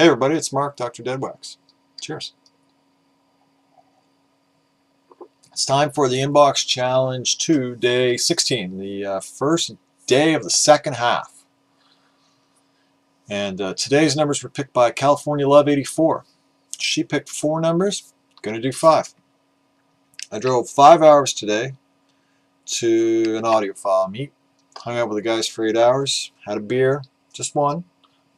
Hey everybody, it's Mark, Dr. Deadwax. Cheers. It's time for the Inbox Challenge 2, Day 16, the first day of the second half. And today's numbers were picked by California Love 84. She picked 4 numbers, going to do 5. I drove 5 hours today to an audiophile meet, hung out with the guys for 8 hours, had a beer, just one.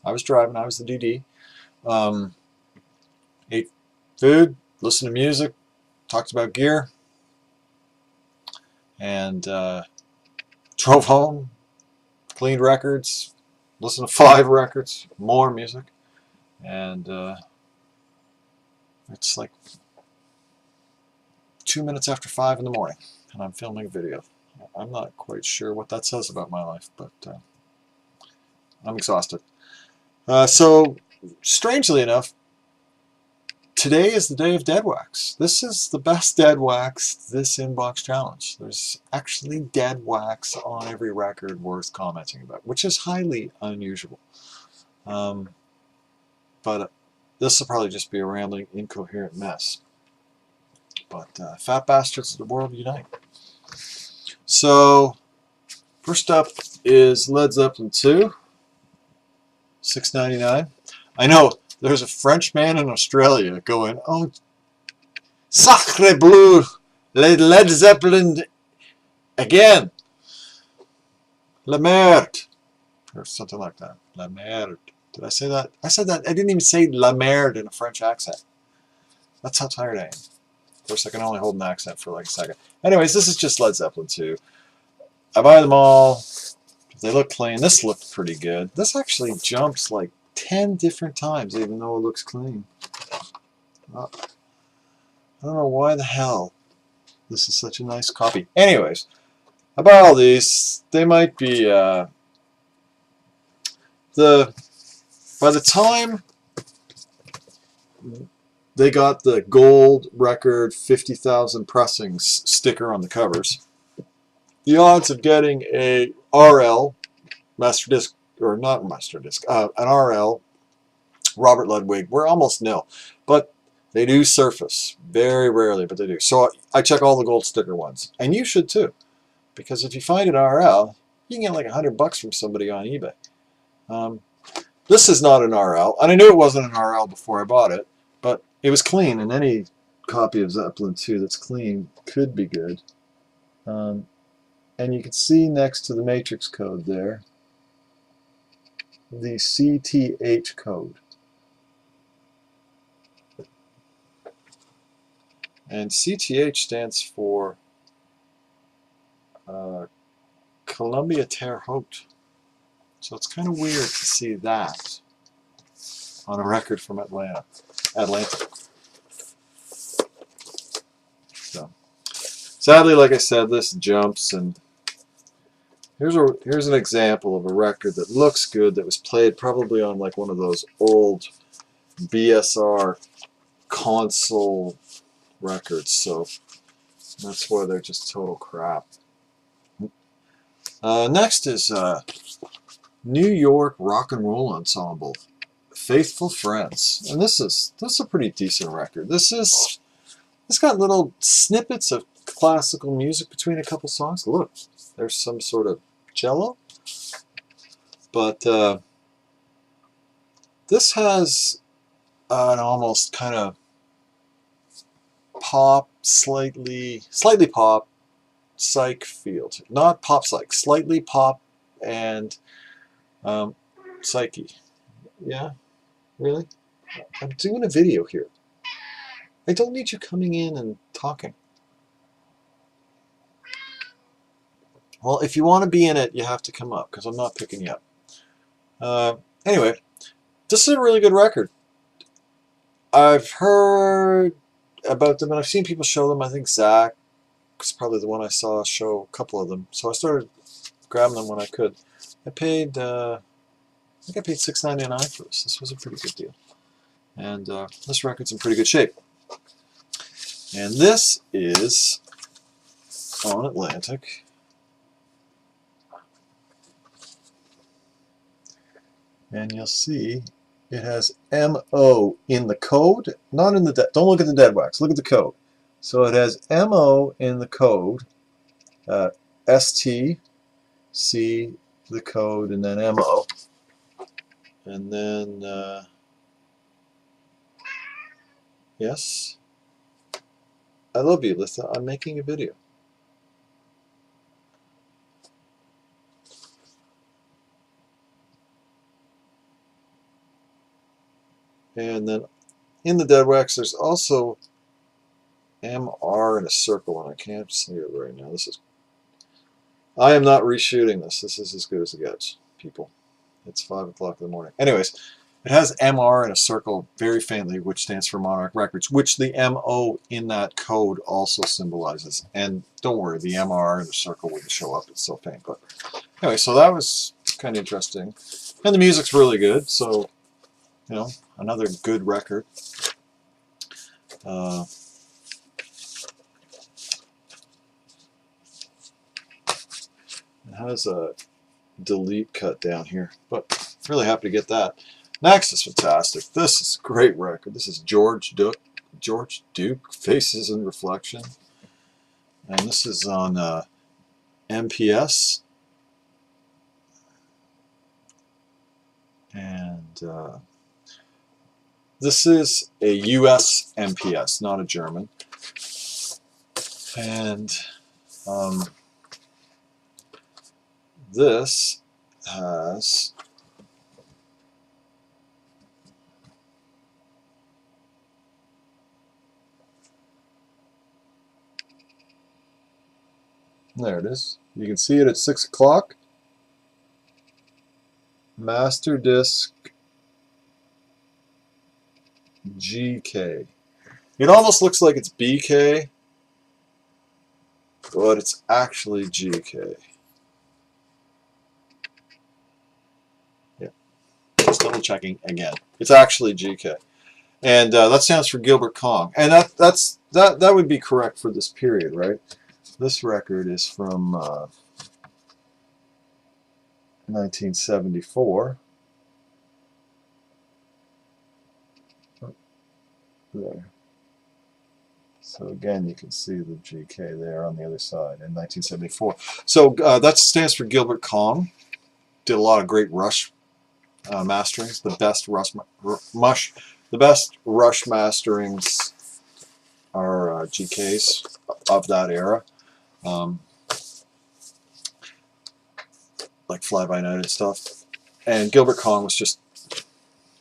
I was driving, I was the DD. Ate food, listened to music, talked about gear, and drove home, cleaned records, listened to 5 records, more music, and it's like 2 minutes after 5 in the morning, and I'm filming a video. I'm not quite sure what that says about my life, but I'm exhausted. So, strangely enough, today is the day of dead wax. This is the best dead wax this inbox challenge. There's actually dead wax on every record worth commenting about, which is highly unusual. But this will probably just be a rambling, incoherent mess. But fat bastards of the world unite. So, first up is Led Zeppelin 2, $6.99. I know. There's a French man in Australia going, oh, sacre bleu, Led Zeppelin again. La merde. Or something like that. La merde. Did I say that? I said that. I didn't even say la merde in a French accent. That's how tired I am. Of course, I can only hold an accent for like a second. Anyways, this is just Led Zeppelin 2. I buy them all. They look clean. This looked pretty good. This actually jumps like 10 different times, even though it looks clean. I don't know why the hell this is such a nice copy. Anyways, I buy all these. They might be by the time they got the gold record 50,000 pressings sticker on the covers, the odds of getting a RL master disc, or not master disc, an RL Robert Ludwig were almost nil, but they do surface very rarely, but they do. So I check all the gold sticker ones, and you should too, because if you find an RL, you can get like $100 from somebody on eBay. This is not an RL, and I knew it wasn't an RL before I bought it, but it was clean, and any copy of Zeppelin 2 that's clean could be good. And you can see next to the matrix code there the CTH code. And CTH stands for Columbia Terre Haute. So it's kind of weird to see that on a record from Atlanta. So, sadly, like I said, this jumps, and here's an example of a record that looks good, that was played probably on like one of those old BSR console records, so that's why they're just total crap. Next is New York Rock and Roll Ensemble, Faithful Friends, and this is a pretty decent record. It's got little snippets of classical music between a couple songs. Look, there's some sort of cello, but this has an almost kind of pop, slightly pop, psych feel to it. Not pop psych, slightly pop and psyche. Yeah, really? I'm doing a video here. I don't need you coming in and talking. Well, if you want to be in it, you have to come up, because I'm not picking you up. Anyway, this is a really good record. I've heard about them, and I've seen people show them. I think Zach is probably the one I saw show a couple of them. So I started grabbing them when I could. I paid, I think I paid $6.99 for this. This was a pretty good deal. And this record's in pretty good shape. And this is on Atlantic. And you'll see It has MO in the code, not in the don't look at the dead wax, look at the code. So it has MO in the code, ST, C, the code, and then MO. And then, yes, I love you, Lisa. I'm making a video. And then in the dead wax, there's also MR in a circle, and I can't see it right now. I am not reshooting this. This is as good as it gets, people. It's 5 o'clock in the morning. Anyways, it has MR in a circle very faintly, which stands for Monarch Records, which the MO in that code also symbolizes. And don't worry, the MR in the circle wouldn't show up. It's so faint. But anyway, so that was kind of interesting. And the music's really good, so, you know, another good record. It has a delete cut down here, but really happy to get that. Next is fantastic. This is a great record. This is George Duke, Faces and Reflection, and this is on MPS, and this is a US MPS, not a German, and this has there it is. You can see it at 6 o'clock. Master disc GK. It almost looks like it's BK, but it's actually GK. Just double checking again. It's actually GK, and that stands for Gilbert Kong, and that would be correct for this period, right? This record is from 1974. Oh, there. So again, you can see the GK there on the other side in 1974. So that stands for Gilbert Kong. Did a lot of great Rush masterings. The best Rush masterings are GKs of that era, like Fly By Night and stuff. And Gilbert Kong was just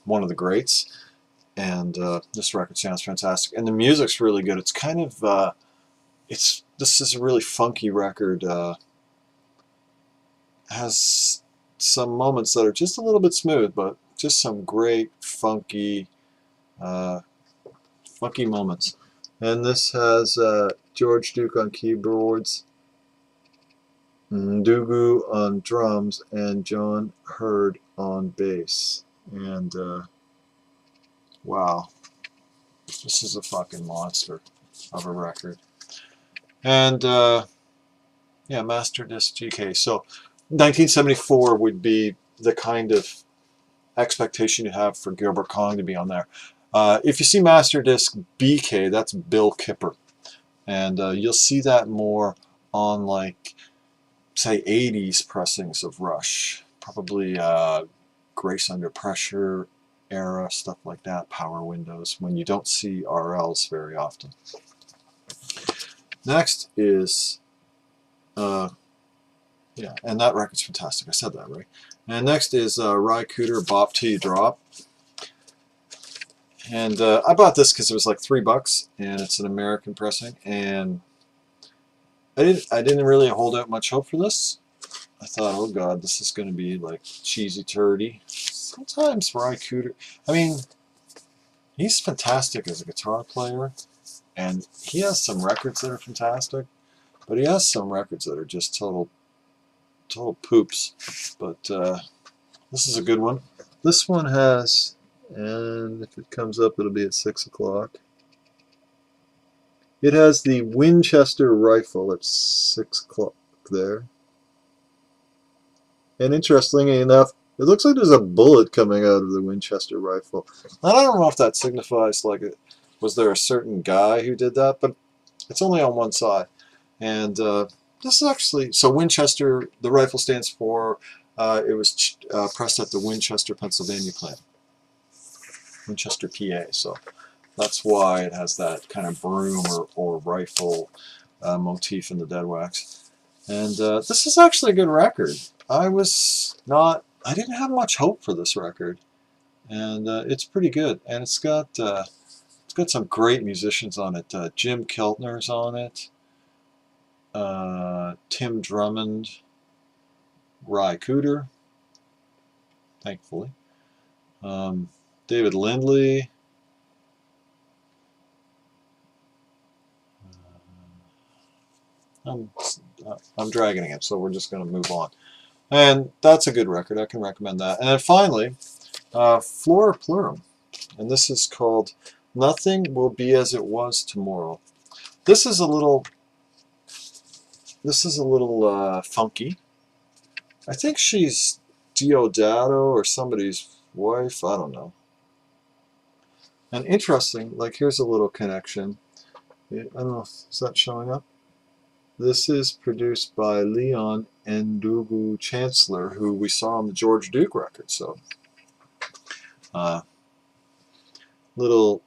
one of the greats. And this record sounds fantastic, and the music's really good. It's kind of this is a really funky record. Has some moments that are just a little bit smooth, but just some great funky moments. And this has George Duke on keyboards, Ndugu on drums, and John Hurd on bass. And wow, this is a fucking monster of a record. And yeah, Master Disc GK. So 1974 would be the kind of expectation you have for Gilbert Kong to be on there. If you see Master Disc BK, that's Bill Kipper, and you'll see that more on, like, say 80s pressings of Rush, probably Grace Under Pressure era, stuff like that, Power Windows, when you don't see RLs very often. Next is yeah, and that record's fantastic. I said that right. And next is Ry Cooter, Bop Till You Drop. And I bought this because it was like $3, and it's an American pressing. And I didn't really hold out much hope for this. I thought, oh god, this is going to be like cheesy turdy. Sometimes Ry Cooter, I mean, he's fantastic as a guitar player, and he has some records that are fantastic, but he has some records that are just total poops. But this is a good one. This one has, and if it comes up, it'll be at 6 o'clock. It has the Winchester rifle at 6 o'clock there. And interestingly enough, It looks like there's a bullet coming out of the Winchester rifle. I don't know if that signifies, like, was there a certain guy who did that, but it's only on one side. And this is actually, so Winchester, the rifle stands for, it was pressed at the Winchester, Pennsylvania plant. Winchester, PA. So that's why it has that kind of broom or rifle motif in the dead wax. And this is actually a good record. I didn't have much hope for this record, and it's pretty good. And it's got some great musicians on it. Jim Keltner's on it. Tim Drummond, Cooter, thankfully. David Lindley. I'm dragging it, so we're just going to move on. And that's a good record. I can recommend that. And then finally, Flora Purim. And this is called Nothing Will Be As It Was Tomorrow. This is a little funky. I think she's Diodato or somebody's wife. I don't know. And interesting, like here's a little connection. I don't know, is that showing up? This is produced by Leon Ndugu Chancellor, who we saw on the George Duke record. So, little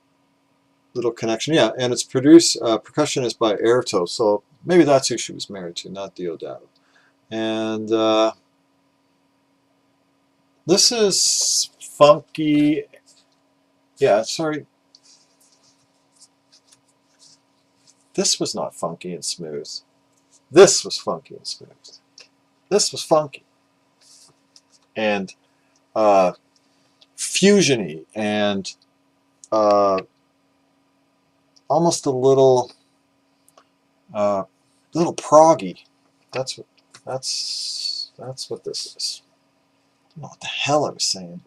connection, yeah. And it's produced, percussion is by Airto. So maybe that's who she was married to, not Diodato. And this is funky. Yeah, sorry. This was not funky and smooth. This was funky and smooth. This was funky. And fusiony and almost a little proggy. That's what this is. I don't know what the hell I was saying.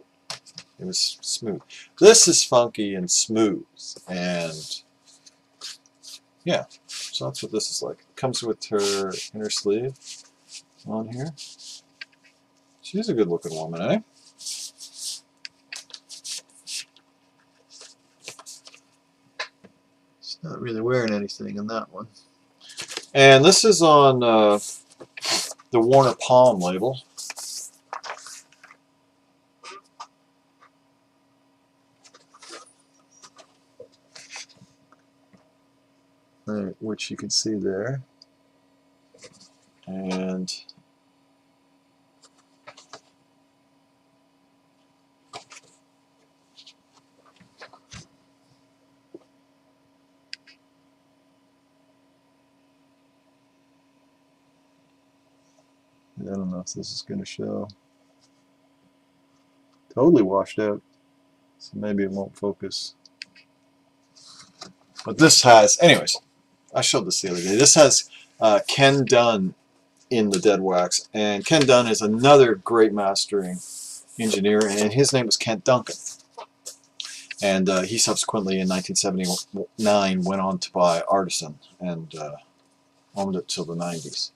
It was smooth. This is funky and smooth, and yeah, so that's what this is like. It comes with her inner sleeve on here. She's a good-looking woman, eh? She's not really wearing anything in that one. And this is on the Warner Palm label. Which you can see there. And I don't know if this is going to show. Totally washed out, so maybe it won't focus. But this has, anyways, I showed this the other day. This has Ken Dunn in the dead wax, and Ken Dunn is another great mastering engineer, and his name was Kent Duncan. And he subsequently, in 1979, went on to buy Artisan and owned it till the 90s.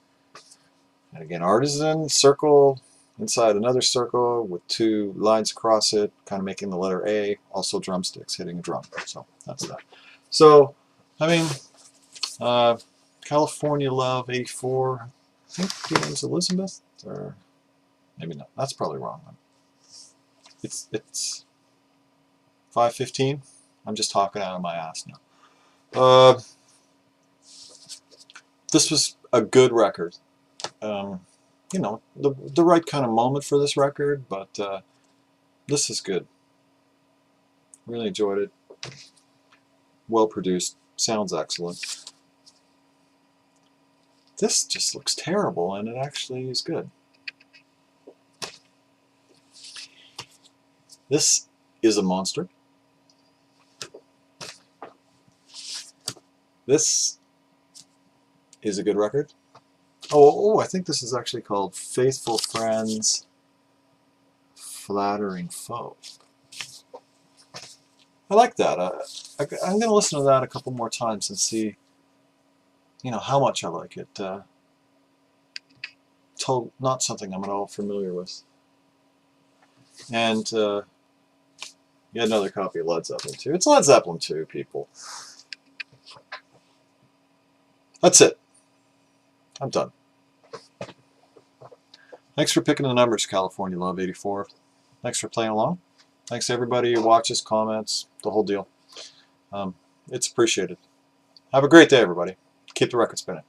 And again, Artisan, circle inside another circle with two lines across it, kind of making the letter A, also drumsticks hitting a drum. So that's that. So, I mean, California Love 84, I think the name's Elizabeth, or maybe not. That's probably wrong. It's 5:15. I'm just talking out of my ass now. This was a good record. You know, the right kind of moment for this record, but this is good. Really enjoyed it. Well produced. Sounds excellent. This just looks terrible, and it actually is good. This is a monster. This is a good record. Oh, I think this is actually called Faithful Friends, Flattering Foe. I like that. I'm going to listen to that a couple more times and see, you know, how much I like it. Not something I'm at all familiar with. And yet another copy of Led Zeppelin 2. It's Led Zeppelin 2, people. That's it. I'm done. Thanks for picking the numbers, California Love 84. Thanks for playing along. Thanks to everybody who watches, comments, the whole deal. It's appreciated. Have a great day, everybody. Keep the record spinning.